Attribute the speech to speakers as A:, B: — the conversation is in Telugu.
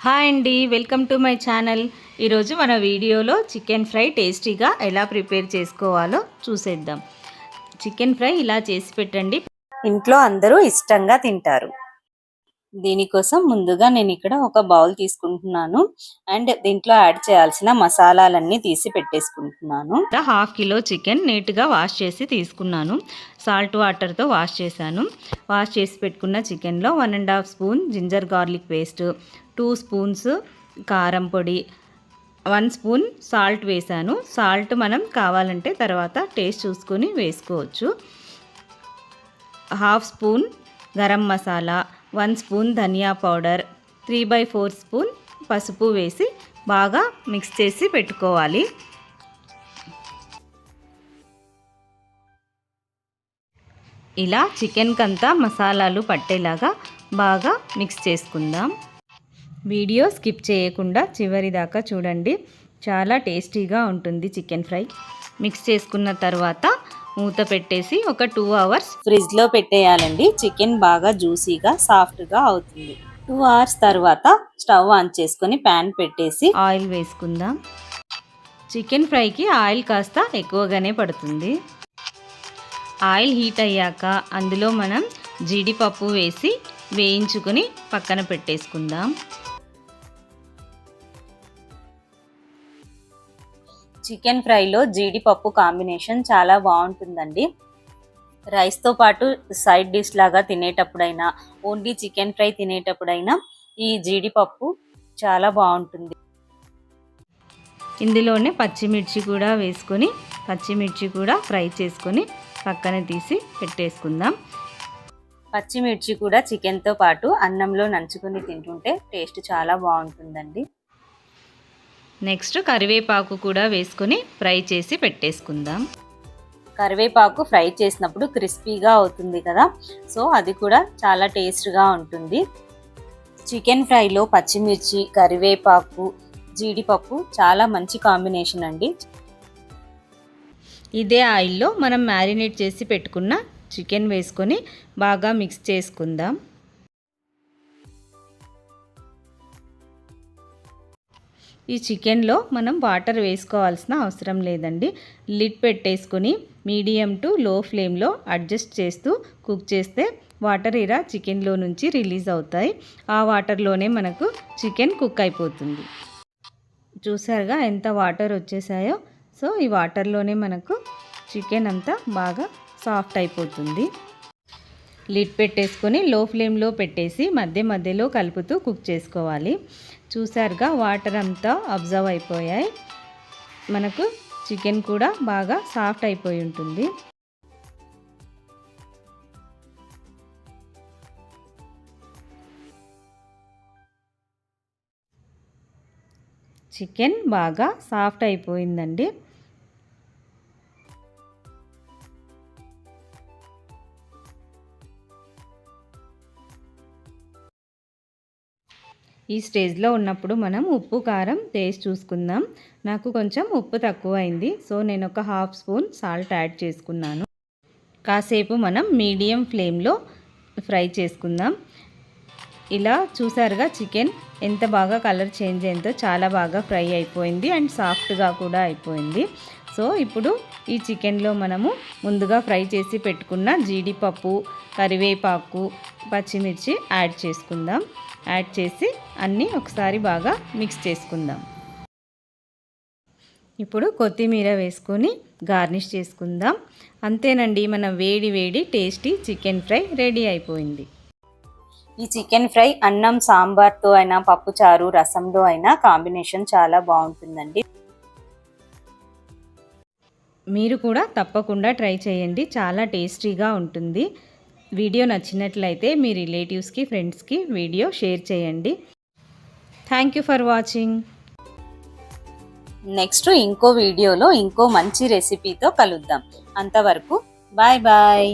A: హాయ్ అండి, వెల్కమ్ టు మై ఛానల్. ఈరోజు మన వీడియోలో చికెన్ ఫ్రై టేస్టీగా ఎలా ప్రిపేర్ చేసుకోవాలో చూసేద్దాం. చికెన్ ఫ్రై ఇలా చేసి పెట్టండి, ఇంట్లో అందరూ ఇష్టంగా తింటారు. దీనికోసం ముందుగా నేను ఇక్కడ ఒక బౌల్ తీసుకుంటున్నాను అండ్ దీంట్లో యాడ్ చేయాల్సిన మసాలాలన్నీ తీసి పెట్టేసుకుంటున్నాను. 1/2 కిలో చికెన్ నీట్గా వాష్ చేసి తీసుకున్నాను. సాల్ట్ వాటర్తో వాష్ చేశాను. వాష్ చేసి పెట్టుకున్న చికెన్లో 1.5 spoon ginger garlic paste, 2 spoons కారం పొడి, 1 స్పూన్ సాల్ట్ వేసాను. సాల్ట్ మనం కావాలంటే తర్వాత టేస్ట్ చూసుకొని వేసుకోవచ్చు. 1/2 స్పూన్ గరం మసాలా, 1 స్పూన్ ధనియా పౌడర్, 3/4 స్పూన్ పసుపు వేసి బాగా మిక్స్ చేసి పెట్టుకోవాలి. ఇలా చికెన్కంతా మసాలాలు పట్టేలాగా బాగా మిక్స్ చేసుకుందాం. వీడియో స్కిప్ చేయకుండా చివరి దాకా చూడండి, చాలా టేస్టీగా ఉంటుంది చికెన్ ఫ్రై. మిక్స్ చేసుకున్న తర్వాత మూత పెట్టేసి ఒక 2 అవర్స్ ఫ్రిడ్జ్లో పెట్టేయాలండి. చికెన్ బాగా జ్యూసీగా సాఫ్ట్గా అవుతుంది. 2 అవర్స్ తర్వాత స్టవ్ ఆన్ చేసుకొని ప్యాన్ పెట్టేసి ఆయిల్ వేసుకుందాం. చికెన్ ఫ్రైకి ఆయిల్ కాస్త ఎక్కువగానే పడుతుంది. ఆయిల్ హీట్ అయ్యాక అందులో మనం జీడిపప్పు వేసి వేయించుకొని పక్కన పెట్టేసుకుందాం. చికెన్ ఫ్రైలో జీడిపప్పు కాంబినేషన్ చాలా బాగుంటుందండి. రైస్తో పాటు సైడ్ డిష్ లాగా తినేటప్పుడైనా, ఓన్లీ చికెన్ ఫ్రై తినేటప్పుడైనా ఈ జీడిపప్పు చాలా బాగుంటుంది. ఇందులోనే పచ్చిమిర్చి కూడా వేసుకొని పచ్చిమిర్చి కూడా ఫ్రై చేసుకొని పక్కన తీసి పెట్టేసుకుందాం. పచ్చిమిర్చి కూడా చికెన్తో పాటు అన్నంలో నంచుకొని తింటుంటే టేస్ట్ చాలా బాగుంటుందండి. నెక్స్ట్ కరివేపాకు కూడా వేసుకొని ఫ్రై చేసి పెట్టేసుకుందాం. కరివేపాకు ఫ్రై చేసినప్పుడు క్రిస్పీగా అవుతుంది కదా, సో అది కూడా చాలా టేస్ట్గా ఉంటుంది. చికెన్ ఫ్రైలో పచ్చిమిర్చి, కరివేపాకు, జీడిపప్పు చాలా మంచి కాంబినేషన్ అండి. ఇదే ఆయిల్లో మనం మ్యారినేట్ చేసి పెట్టుకున్న చికెన్ వేసుకొని బాగా మిక్స్ చేసుకుందాం. ఈ చికెన్లో మనం వాటర్ వేసుకోవాల్సిన అవసరం లేదండి. లిడ్ పెట్టేసుకొని మీడియం టు లో ఫ్లేమ్లో అడ్జస్ట్ చేస్తూ కుక్ చేస్తే వాటర్ ఇలా చికెన్లో నుంచి రిలీజ్ అవుతాయి. ఆ వాటర్లోనే మనకు చికెన్ కుక్ అయిపోతుంది. చూసారుగా ఎంత వాటర్ వచ్చేసాయో. సో ఈ వాటర్లోనే మనకు చికెన్ అంతా బాగా సాఫ్ట్ అయిపోతుంది. లిడ్ పెట్టేసుకొని లో ఫ్లేమ్లో పెట్టేసి మధ్య మధ్యలో కలుపుతూ కుక్ చేసుకోవాలి. చూసారుగా వాటర్ అంతా అబ్జర్వ్ అయిపోయాయి. మనకు చికెన్ కూడా బాగా సాఫ్ట్ అయిపోయి ఉంటుంది. చికెన్ బాగా సాఫ్ట్ అయిపోయిందండి. ఈ స్టేజ్లో ఉన్నప్పుడు మనం ఉప్పు కారం టేస్ట్ చూసుకుందాం. నాకు కొంచెం ఉప్పు తక్కువ అయింది, సో నేను ఒక 1/2 స్పూన్ సాల్ట్ యాడ్ చేసుకున్నాను. కాసేపు మనం మీడియం ఫ్లేమ్లో ఫ్రై చేసుకుందాం. ఇలా చూసారుగా చికెన్ ఎంత బాగా కలర్ చేంజ్ అయిందో, చాలా బాగా ఫ్రై అయిపోయింది అండ్ సాఫ్ట్గా కూడా అయిపోయింది. సో ఇప్పుడు ఈ చికెన్లో మనము ముందుగా ఫ్రై చేసి పెట్టుకున్న జీడిపప్పు, కరివేపాకు, పచ్చిమిర్చి యాడ్ చేసుకుందాం. యాడ్ చేసి అన్నీ ఒకసారి బాగా మిక్స్ చేసుకుందాం. ఇప్పుడు కొత్తిమీర వేసుకొని గార్నిష్ చేసుకుందాం. అంతేనండి, మన వేడి వేడి టేస్టీ చికెన్ ఫ్రై రెడీ అయిపోయింది. ఈ చికెన్ ఫ్రై అన్నం, సాంబార్తో అయినా, పప్పుచారు, రసంలో అయినా కాంబినేషన్ చాలా బాగుంటుందండి. మీరు కూడా తప్పకుండా ట్రై చేయండి, చాలా టేస్టీగా ఉంటుంది. వీడియో నచ్చినట్లయితే మీ రిలేటివ్స్కి, ఫ్రెండ్స్కి వీడియో షేర్ చేయండి. Thank you for watching. Next ఇంకో వీడియోలో ఇంకో మంచి రెసిపీతో కలుద్దాం. అంతవరకు బాయ్ బాయ్.